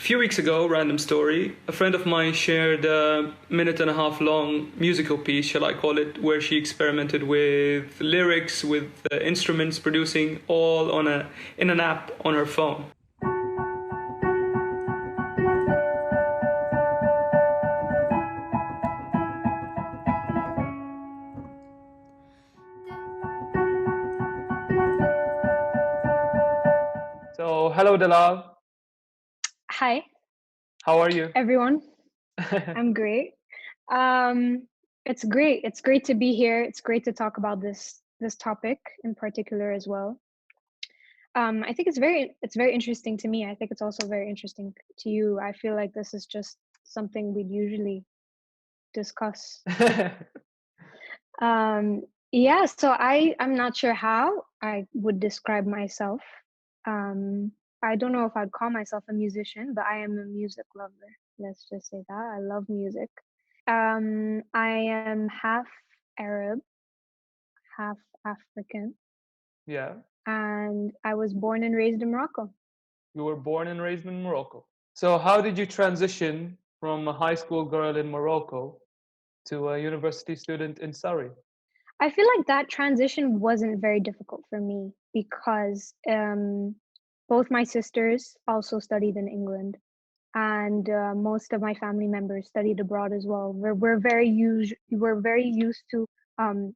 few weeks ago, random story, a friend of mine shared a minute and a half long musical piece, shall I call it, where she experimented with lyrics, with instruments, producing all in an app on her phone. So, hello Dalal, Hi, how are you? everyone. I'm great. Um, it's great. It's great to be here. It's great to talk about this topic in particular as well. I think it's very interesting to me. I think it's also very interesting to you. I feel like this is just something we'd usually discuss. Um, yeah, so I'm not sure how I would describe myself. Um, I don't know if I'd call myself a musician, but I am a music lover. Let's just say that. I love music. I am half Arab, half African, Yeah, and I was born and raised in Morocco. you were born and raised in Morocco. So, how did you transition from a high school girl in Morocco to a university student in Surrey? I feel like that transition wasn't very difficult for me because both my sisters also studied in England, and most of my family members studied abroad as well. We're very used to um,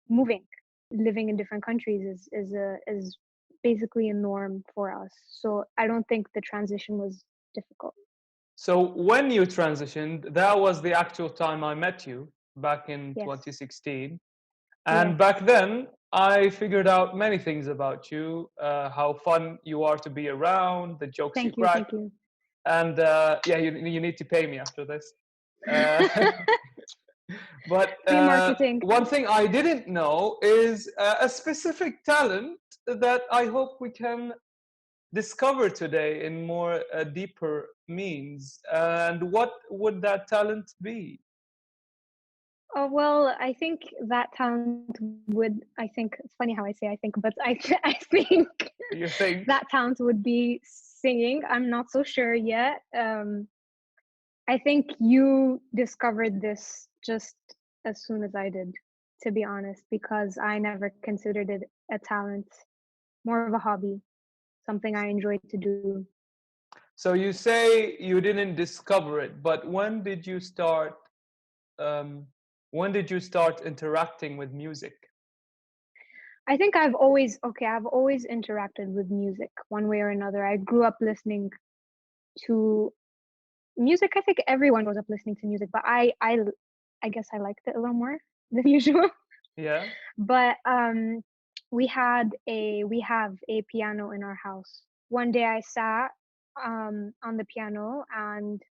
moving, living in different countries is basically a norm for us. So I don't think the transition was difficult. So when you transitioned, that was the actual time I met you back in Yes, 2016. yes. And back then, I figured out many things about you, how fun you are to be around, the jokes you Thank you, crack. thank you. And yeah, you need to pay me after this. Uh, but Free marketing. one thing I didn't know is a specific talent that I hope we can discover today in more deeper means. And what would that talent be? Oh well, I think that talent would. I think it's funny how I say I think, but I think You think? that talent would be singing. I'm not so sure yet. I think you discovered this just as soon as I did, to be honest, because I never considered it a talent, more of a hobby, something I enjoyed to do. So you say you didn't discover it, but um, when did you start interacting with music? I think I've always interacted with music one way or another. I grew up listening to music. I think everyone grows up listening to music, but I guess I liked it a little more than usual. Yeah. But we have a piano in our house. One day I sat on the piano, and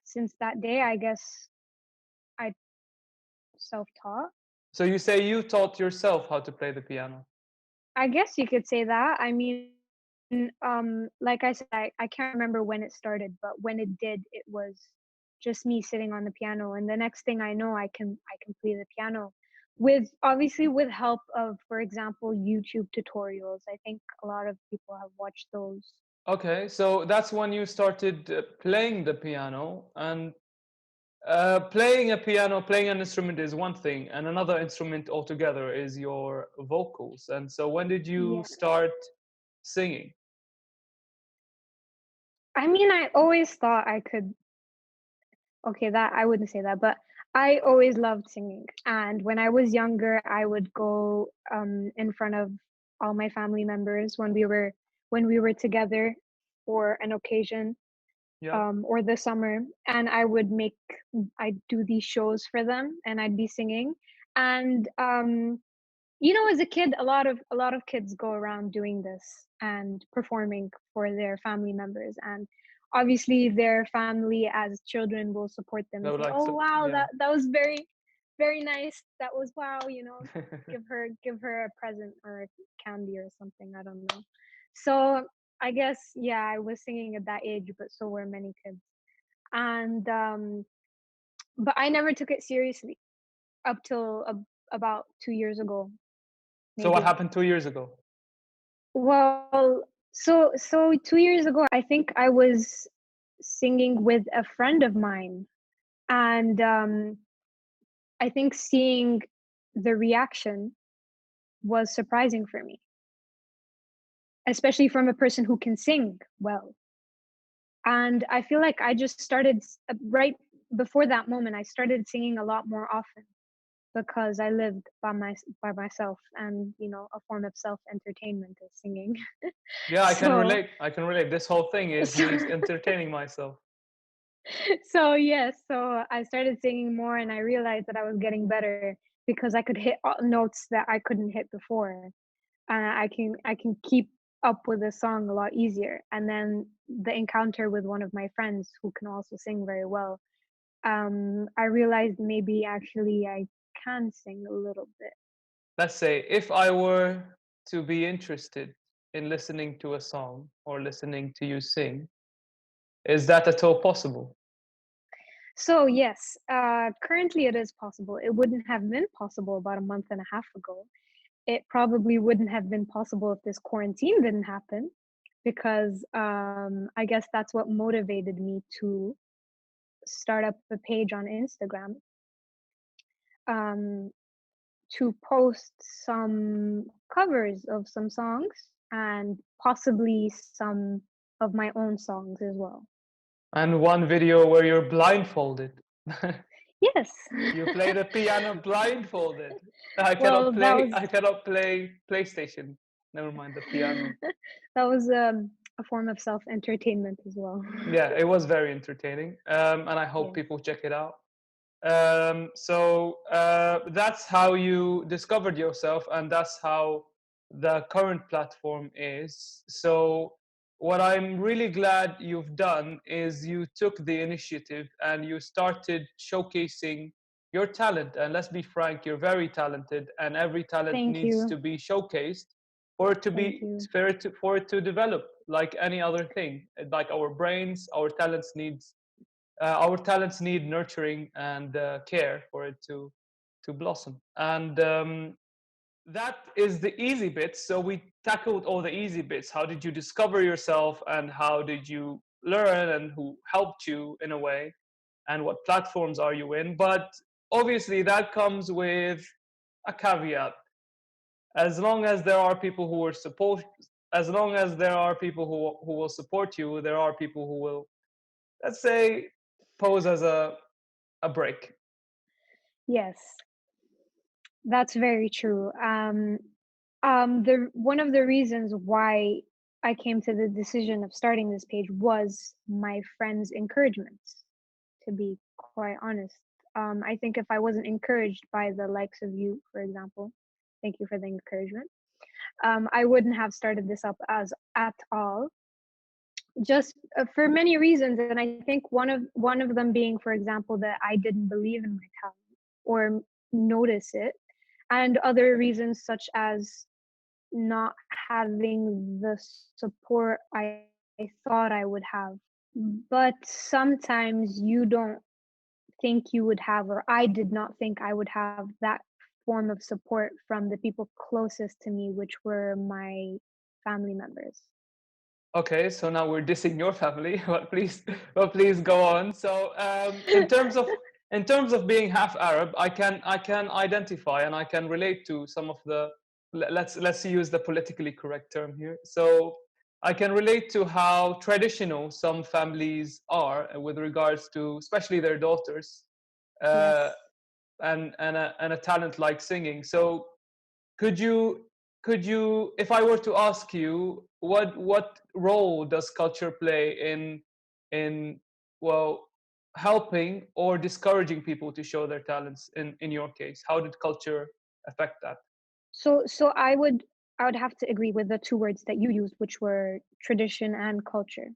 since that day I guess I self-taught. So you say you taught yourself how to play the piano. I guess you could say that. I mean, like I said, I can't remember when it started, but when it did, it was just me sitting on the piano, and the next thing I know, I can play the piano with obviously with help of, for example, YouTube tutorials. I think a lot of people have watched those. Okay, so that's when you started playing the piano. And playing a piano, playing an instrument is one thing, and another instrument altogether is your vocals. And so when did you Yeah. start singing? I mean, I always thought I could. Okay, that I wouldn't say that, but I always loved singing. And when I was younger, I would go in front of all my family members when we were together for an occasion, Yeah. or the summer, and I'd do these shows for them, and I'd be singing. And as a kid, a lot of kids go around doing this and performing for their family members, and obviously their family as children will support them They and would say, like "Oh to, wow, yeah. that was very, very nice. That was wow. Give her a present or a candy or something. I don't know." So I guess, yeah, I was singing at that age, but so were many kids. And but I never took it seriously up till about 2 years ago, So what maybe. happened 2 years ago? Well, So 2 years ago, I think I was singing with a friend of mine, and I think seeing the reaction was surprising for me, especially from a person who can sing well. And I feel like I just started right before that moment. I started singing a lot more often because I lived by myself, and a form of self entertainment is singing. Yeah, I can so relate. I can relate. This whole thing is so me entertaining myself. so yes, so I started singing more, and I realized that I was getting better because I could hit notes that I couldn't hit before. I can keep up with the song a lot easier. And then the encounter with one of my friends who can also sing very well, I realized maybe actually I can sing a little bit. Let's say if I were to be interested in listening to a song or listening to you sing, is that at all possible? So yes, currently it is possible. It wouldn't have been possible about a month and a half ago. It probably wouldn't have been possible if this quarantine didn't happen, because I guess that's what motivated me to start up a page on Instagram, um, to post some covers of some songs and possibly some of my own songs as well. And one video where you're blindfolded. Yes. You play the piano blindfolded. Well, that was I cannot play PlayStation. Never mind the piano. that was a form of self entertainment as well. Yeah, it was very entertaining. And I hope Yes. people check it out. That's how you discovered yourself, and that's how the current platform is. So, what I'm really glad you've done is you took the initiative and you started showcasing your talent. And let's be frank, you're very talented, and every talent Thank needs you. to be showcased for it to Thank be you. for it to develop like any other thing. Like our brains, our talents need nurturing and care for it to blossom. And that is the easy bits. So we tackled all the easy bits. How did you discover yourself, and how did you learn, and who helped you in a way, and what platforms are you in? But obviously, that comes with a caveat. As long as there are people who are support, as long as there are people who will support you, there are people who will, let's say, pose as a break. Yes, that's very true. The one of the reasons why I came to the decision of starting this page was my friends' encouragements, to be quite honest. I think if I wasn't encouraged by the likes of you, for example, thank you for the encouragement, I wouldn't have started this up as at all. Just for many reasons, and I think one of them being, for example, that I didn't believe in my talent or notice it, and other reasons such as not having the support I thought I would have. But sometimes you don't think you would have, or I did not think I would have that form of support from the people closest to me, which were my family members. Okay, so now we're dissing your family, but please go on. So, in terms of being half Arab, I can identify and I can relate to some of the let's use the politically correct term here. So, I can relate to how traditional some families are with regards to, especially their daughters, uh, Yes. and a talent like singing. So, could you if I were to ask you what role does culture play in well, helping or discouraging people to show their talents in your case? How did culture affect that? So I would have to agree with the two words that you used, which were tradition and culture.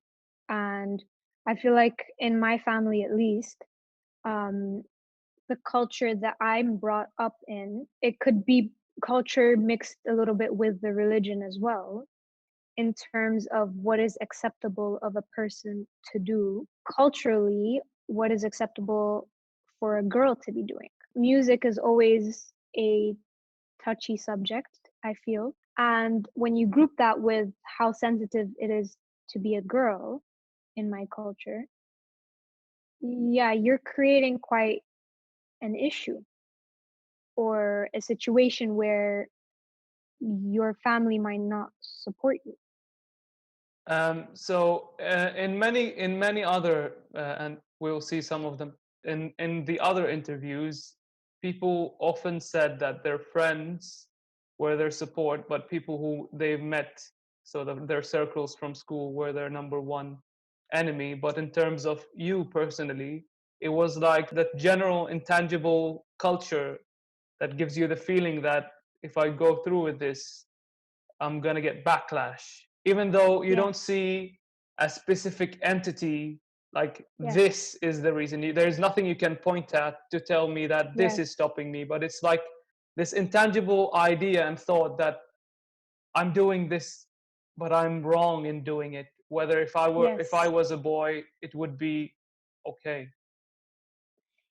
And I feel like in my family at least, um, the culture that I'm brought up in, it could be culture mixed a little bit with the religion as well, in terms of what is acceptable of a person to do culturally, what is acceptable for a girl to be doing. Music is always a touchy subject, I feel. And when you group that with how sensitive it is to be a girl in my culture, yeah, you're creating quite an issue or a situation where your family might not support you. In many other, and we'll see some of them in the other interviews, people often said that their friends were their support, but people who they've met, so their circles from school, were their number one enemy. But in terms of you personally, it was like that general intangible culture that gives you the feeling that if I go through with this, I'm gonna get backlash, even though you don't Yes, see a specific entity like yes, this is the reason. There's nothing you can point at to tell me that this yes, is stopping me, but it's like this intangible idea and thought that I'm doing this, but I'm wrong in doing it. Whether if I yes. was a boy, it would be okay.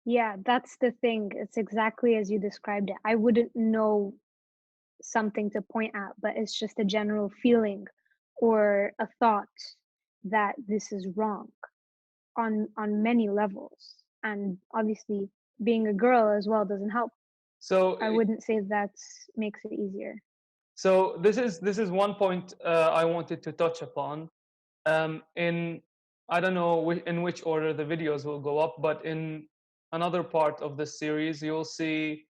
Yeah, that's the thing. It's exactly as you described it. I wouldn't know something to point at, but it's just a general feeling or a thought that this is wrong on many levels. And obviously, being a girl as well doesn't help. So I wouldn't say that makes it easier. so this is one point I wanted to touch upon. In I don't know in which order the videos will go up, but in another part of the series, you'll see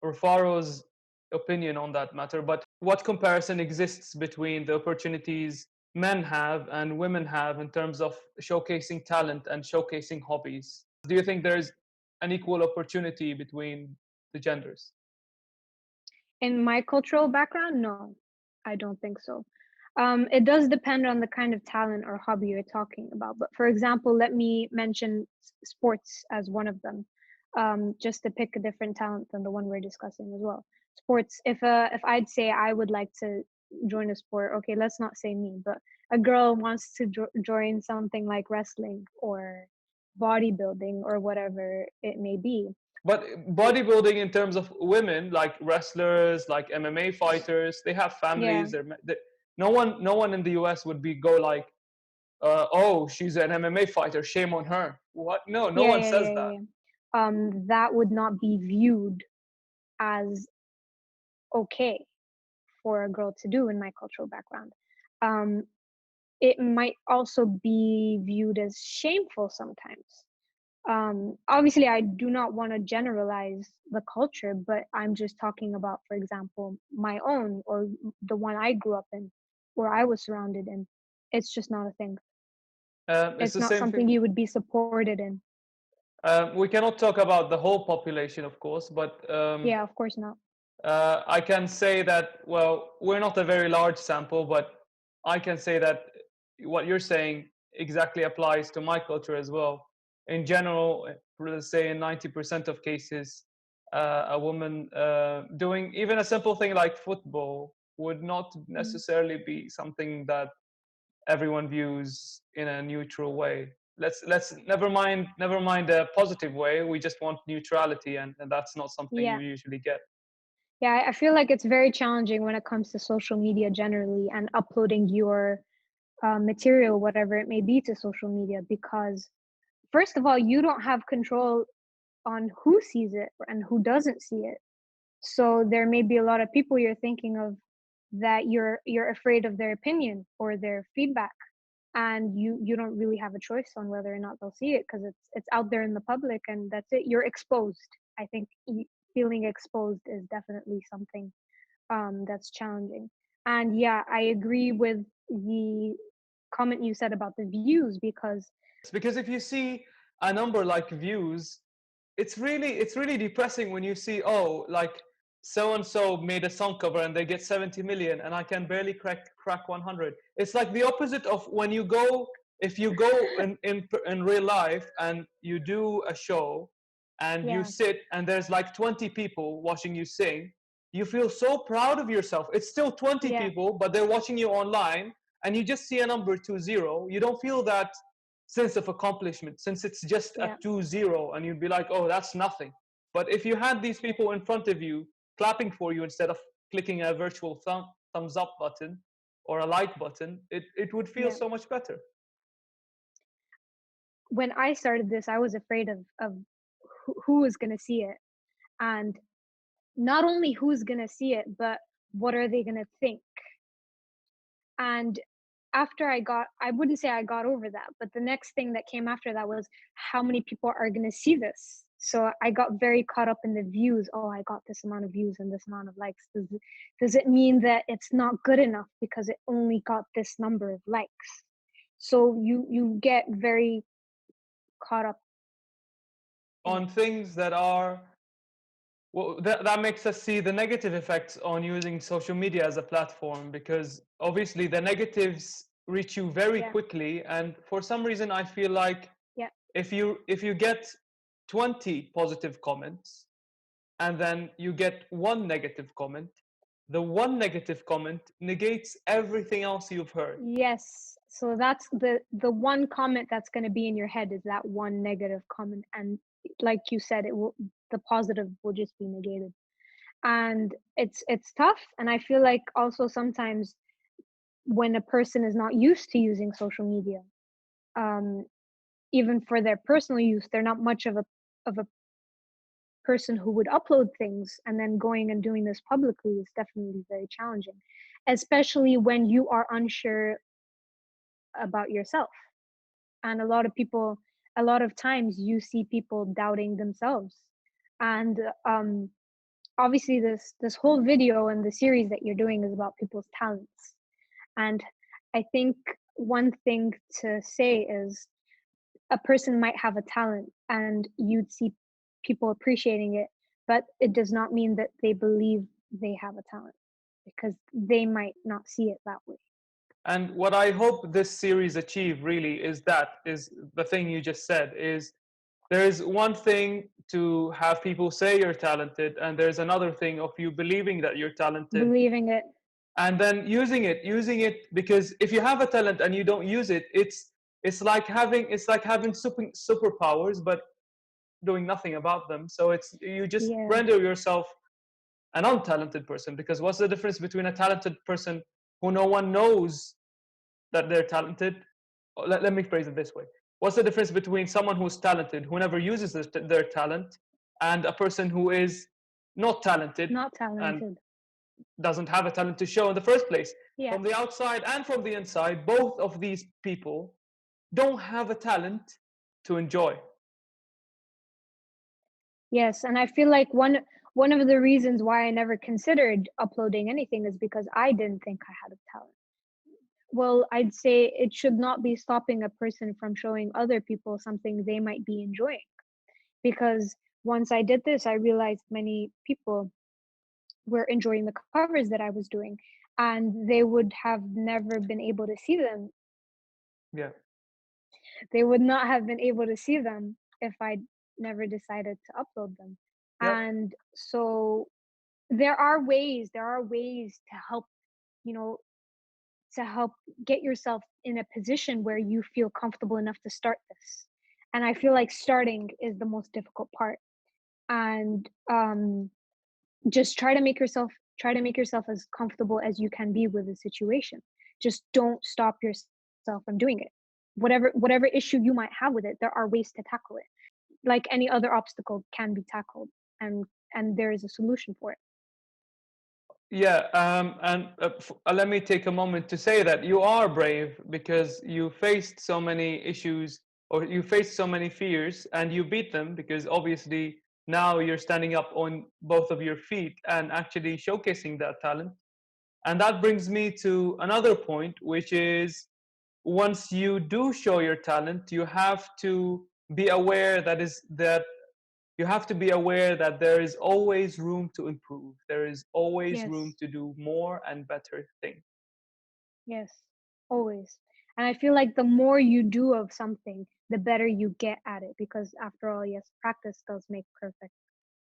Rufaro's opinion on that matter. But what comparison exists between the opportunities men have and women have in terms of showcasing talent and showcasing hobbies? Do you think there's an equal opportunity between the genders? In my cultural background, no, I don't think so. It does depend on the kind of talent or hobby you're talking about. But for example, let me mention sports as one of them, just to pick a different talent than the one we're discussing as well. Sports. If I'd say I would like to join a sport, okay, let's not say me, but a girl wants to join something like wrestling or bodybuilding or whatever it may be. But bodybuilding, in terms of women, like wrestlers, like MMA fighters, they have Yeah, families. No one in the US would be go like, "Oh, she's an MMA fighter. Shame on her." What? No, no yeah, one yeah, says yeah, that. yeah. That would not be viewed as okay for a girl to do in my cultural background. Um, it might also be viewed as shameful sometimes. Obviously, I do not want to generalize the culture, but I'm just talking about, for example, my own or the one I grew up in, where I was surrounded in. It's just not a thing. It's It's the not same something thing. you would be supported in. We cannot talk about the whole population, of course, but Yeah, of course not. I can say that, well, we're not a very large sample, but I can say that what you're saying exactly applies to my culture as well. In general, let's say in 90% of cases, a woman doing even a simple thing like football would not Mm. necessarily be something that everyone views in a neutral way. Let's never mind a positive way. We just want neutrality, and that's not something you Yeah. usually get. Yeah, I feel like it's very challenging when it comes to social media generally and uploading your material, whatever it may be, to social media because, first of all, you don't have control on who sees it and who doesn't see it. So there may be a lot of people you're thinking of that you're afraid of their opinion or their feedback, and you don't really have a choice on whether or not they'll see it because it's out there in the public, and that's it. You're exposed. I think feeling exposed is definitely something that's challenging. And yeah, I agree with the comment you said about the views because Because if you see a number like views, it's really depressing when you see, oh, like so and so made a song cover and they get 70 million and I can barely crack 100. It's like the opposite of when you go, if you go in real life and you do a show and you yeah, sit and there's like 20 people watching you sing, you feel so proud of yourself. It's still 20 yeah, people, but they're watching you online, and you just see a number 20. You don't feel that sense of accomplishment since it's just a yeah, 20, and you'd be like, oh, that's nothing. But if you had these people in front of you clapping for you instead of clicking a virtual thumbs up button or a like button, it would feel Yeah. so much better. When I started this, I was afraid of who was going to see it, and not only who's going to see it, but what are they going to think. And after I wouldn't say I got over that, but the next thing that came after that was how many people are going to see this. So I got very caught up in the views. Oh, I got this amount of views and this amount of likes. Does it mean that it's not good enough because it only got this number of likes? So you get very caught up in On it. things that are, well, that makes us see the negative effects on using social media as a platform, because obviously the negatives reach you very Yeah, quickly, and for some reason I feel like yeah. if you get 20 positive comments and then you get one negative comment, the one negative comment negates everything else you've heard. Yes. So that's the one comment that's going to be in your head is that one negative comment, and like you said, it will the positive will just be negated. And it's tough, and I feel like also sometimes when a person is not used to using social media, um even for their personal use, they're not much of a person who would upload things, and then going and doing this publicly is definitely very challenging, especially when you are unsure about yourself. And a lot of times you see people doubting themselves. And obviously this whole video and the series that you're doing is about people's talents. And I think one thing to say is a person might have a talent and you'd see people appreciating it, but it does not mean that they believe they have a talent, because they might not see it that way. And what I hope this series achieve really is the thing you just said, is there is one thing to have people say you're talented, and there's another thing of you believing that you're talented Believing it. and then using it, because if you have a talent and you don't use it, it's like having superpowers but doing nothing about them. So it's you just Yeah. render yourself an untalented person, because what's the difference between a talented person who no one knows that they're talented? Let me phrase it this way. What's the difference between someone who's talented, who never uses their talent, and a person who is not talented Not and talented. doesn't have a talent to show in the first place? Yeah. From the outside and from the inside, both of these people don't have a talent to enjoy. Yes, and I feel like one of the reasons why I never considered uploading anything is because I didn't think I had a talent. Well, I'd say it should not be stopping a person from showing other people something they might be enjoying. Because once I did this, I realized many people were enjoying the covers that I was doing, and they would have never been able to see them. Yeah. They would not have been able to see them if I never decided to upload them. Yep. And so there are ways to help, you know, to help get yourself in a position where you feel comfortable enough to start this. And I feel like starting is the most difficult part. And just try to make yourself as comfortable as you can be with the situation. Just don't stop yourself from doing it. Whatever issue you might have with it, there are ways to tackle it. Like any other obstacle can be tackled, and there is a solution for it. Yeah, and let me take a moment to say that you are brave, because you faced so many issues, or you faced so many fears, and you beat them, because obviously now you're standing up on both of your feet and actually showcasing that talent. And that brings me to another point, which is, once you do show your talent, you have to be aware that there is always room to improve. There is always room Yes. to do more and better things. Yes, always. And I feel like the more you do of something, the better you get at it. Because after all, yes, practice does make perfect.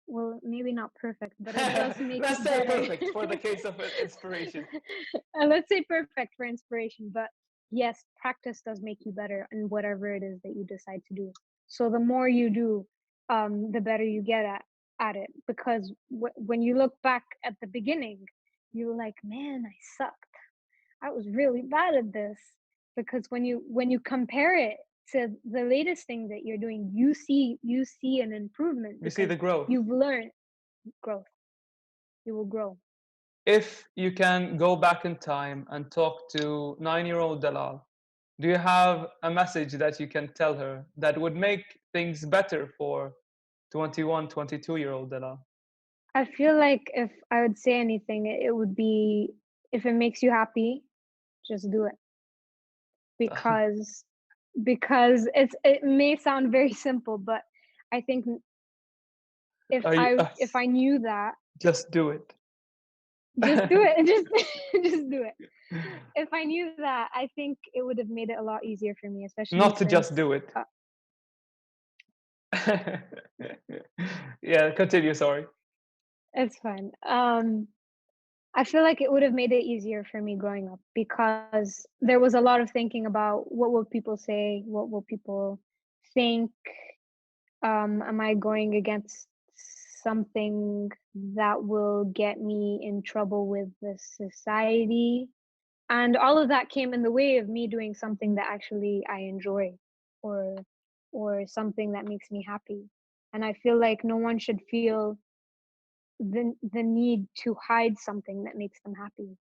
Well, maybe not perfect, but it does make Let's it say better. perfect for the case of inspiration. Let's say perfect for inspiration, but yes, practice does make you better in whatever it is that you decide to do. So the more you do, the better you get at it. Because when you look back at the beginning, you're like, man, I sucked. I was really bad at this. Because when you compare it to the latest thing that you're doing, you see an improvement You see because the growth. you've learned growth. You will grow. If you can go back in time and talk to 9-year-old Dalal, do you have a message that you can tell her that would make things better for 21, 22-year-old Dalal? I feel like if I would say anything, it would be if it makes you happy, just do it. Because it may sound very simple, but I think if Are you, I if I knew that, just do it. just do it, just just do it. If I knew that, I think it would have made it a lot easier for me, especially Not to since just do it. uh, Yeah, continue, sorry. it's fine. I feel like it would have made it easier for me growing up because there was a lot of thinking about what will people say, what will people think, am I going against something that will get me in trouble with the society? And all of that came in the way of me doing something that actually I enjoy or or something that makes me happy. And I feel like no one should feel the need to hide something that makes them happy.